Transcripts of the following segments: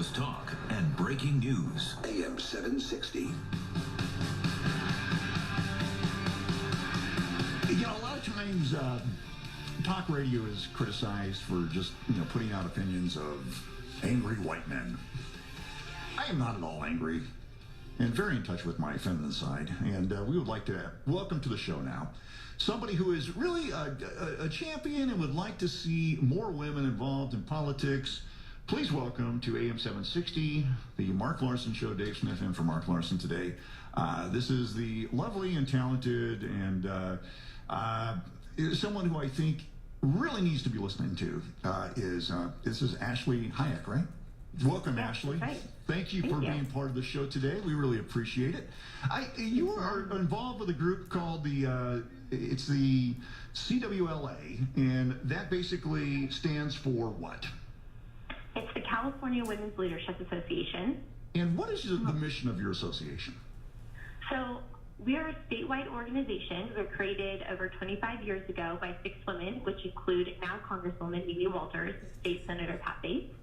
Close talk and breaking news. AM 760. You know, a lot of times talk radio is criticized for just, putting out opinions of angry white men. I am not at all angry and very in touch with my feminine side. And we would like to welcome to the show now somebody who is really a champion and would like to see more women involved in politics. Please welcome to AM 760, the Mark Larson Show. Dave Smith in for Mark Larson today. This is the lovely and talented and someone who I think really needs to be listening to this is Ashley Hayek, right? Welcome, Ashley. Right. Thank you for being part of the show today. We really appreciate it. You are involved with a group called it's the CWLA, and that basically stands for what? It's the California Women's Leadership Association. And what is the mission of your association? So we are a statewide organization. We were created over 25 years ago by 6 women, which include now Congresswoman Mimi Walters, State Senator Pat Bates.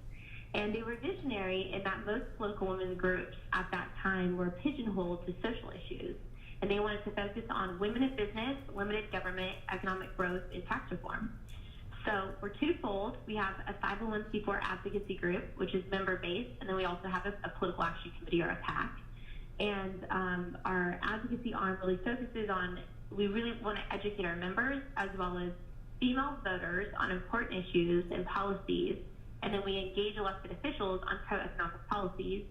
And they were visionary in that most local women's groups at that time were pigeonholed to social issues. And they wanted to focus on women in business, limited government, economic growth, and tax reform. So we're twofold. We have a 501c4 advocacy group, which is member-based, and then we also have a political action committee or a PAC. And our advocacy arm really focuses on, we really want to educate our members as well as female voters on important issues and policies. And then we engage elected officials on pro-economic policies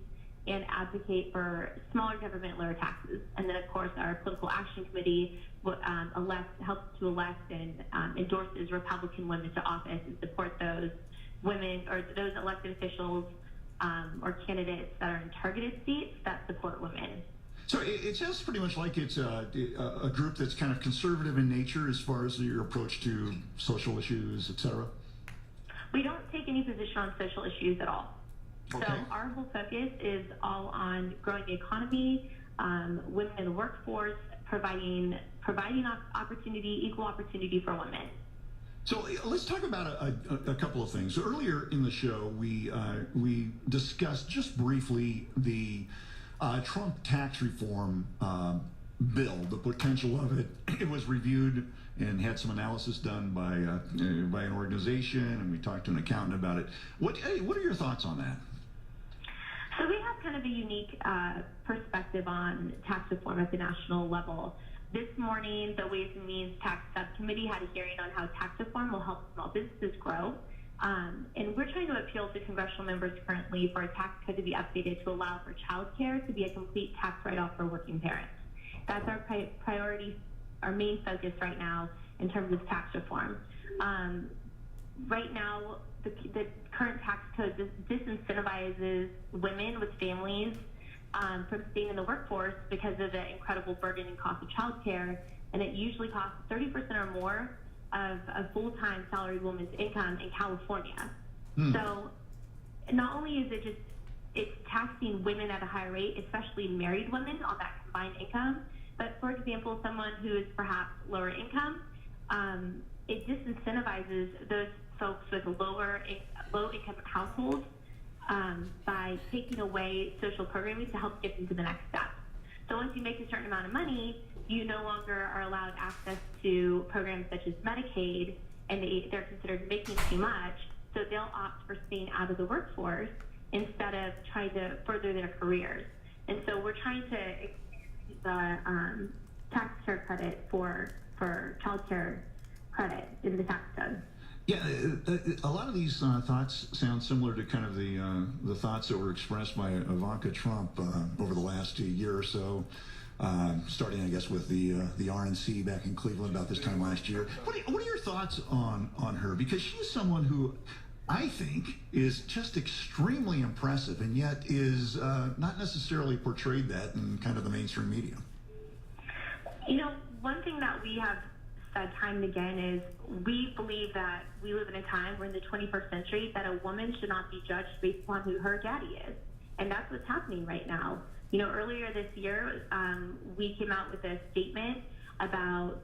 and advocate for smaller government, lower taxes. And then, of course, our political action committee helps to elect and endorses Republican women to office and support those women or those elected officials or candidates that are in targeted seats that support women. So it sounds pretty much like it's a group that's kind of conservative in nature as far as your approach to social issues, et cetera. We don't take any position on social issues at all. Okay. So our whole focus is all on growing the economy, women in the workforce, providing opportunity, equal opportunity for women. So let's talk about a couple of things. Earlier in the show, we discussed just briefly the Trump tax reform bill, the potential of it. It was reviewed and had some analysis done by an organization, and we talked to an accountant about it. What are your thoughts on that? So we have kind of a unique perspective on tax reform at the national level. This morning, the Ways and Means Tax Subcommittee had a hearing on how tax reform will help small businesses grow. And we're trying to appeal to congressional members currently for a tax code to be updated to allow for child care to be a complete tax write-off for working parents. That's our priority, our main focus right now in terms of tax reform. Right now, the current tax code disincentivizes women with families from staying in the workforce because of the incredible burden and cost of child care, and it usually costs 30% or more of a full-time salaried woman's income in California. So not only is it's taxing women at a higher rate, especially married women on that combined income, but for example, someone who is perhaps lower income, it disincentivizes those folks with low-income households by taking away social programming to help get them to the next step. So once you make a certain amount of money, you no longer are allowed access to programs such as Medicaid, and they're considered making too much, so they'll opt for staying out of the workforce instead of trying to further their careers. And so we're trying to expand the tax care credit for child care credit in the tax code. Yeah, a lot of these thoughts sound similar to kind of the thoughts that were expressed by Ivanka Trump over the last year or so, starting, I guess, with the RNC back in Cleveland about this time last year. What are your thoughts on her? Because she's someone who I think is just extremely impressive, and yet is not necessarily portrayed that in kind of the mainstream media. You know, one thing that we have said time and again is we believe that we live in a time, we're in the 21st century, that a woman should not be judged based upon who her daddy is. And that's what's happening right now. You know, earlier this year, we came out with a statement about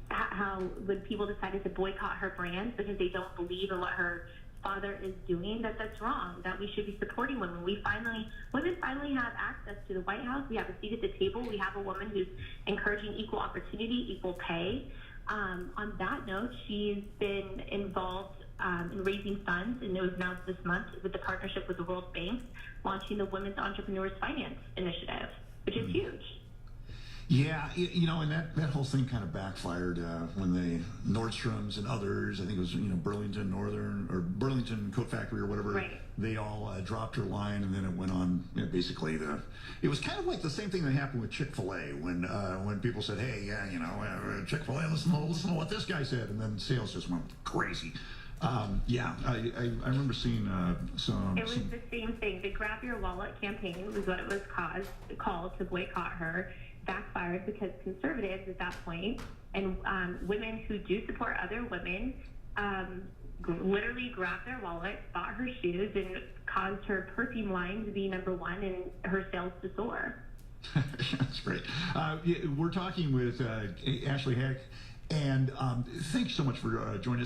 how when people decided to boycott her brands because they don't believe in what her father is doing, that's wrong, that we should be supporting women. Women finally have access to the White House. We have a seat at the table. We have a woman who's encouraging equal opportunity, equal pay. On that note, she's been involved in raising funds, and it was announced this month with the partnership with the World Bank, launching the Women's Entrepreneurs Finance Initiative, which is huge. Yeah, and that whole thing kind of backfired when Nordstrom's and others, I think it was, Burlington Northern or Burlington Coat Factory or whatever, right. They all dropped her line, and then it went on, basically it was kind of like the same thing that happened with Chick-fil-A when people said, hey, Chick-fil-A, listen to what this guy said, and then sales just went crazy. I remember seeing some. It was the same thing. The Grab Your Wallet campaign was what it was called to boycott her. Backfired because conservatives at that point and women who do support other women literally grabbed their wallet, bought her shoes, and caused her perfume line to be number one and her sales to soar. That's great. We're talking with Ashley Hayek, and thanks so much for joining us.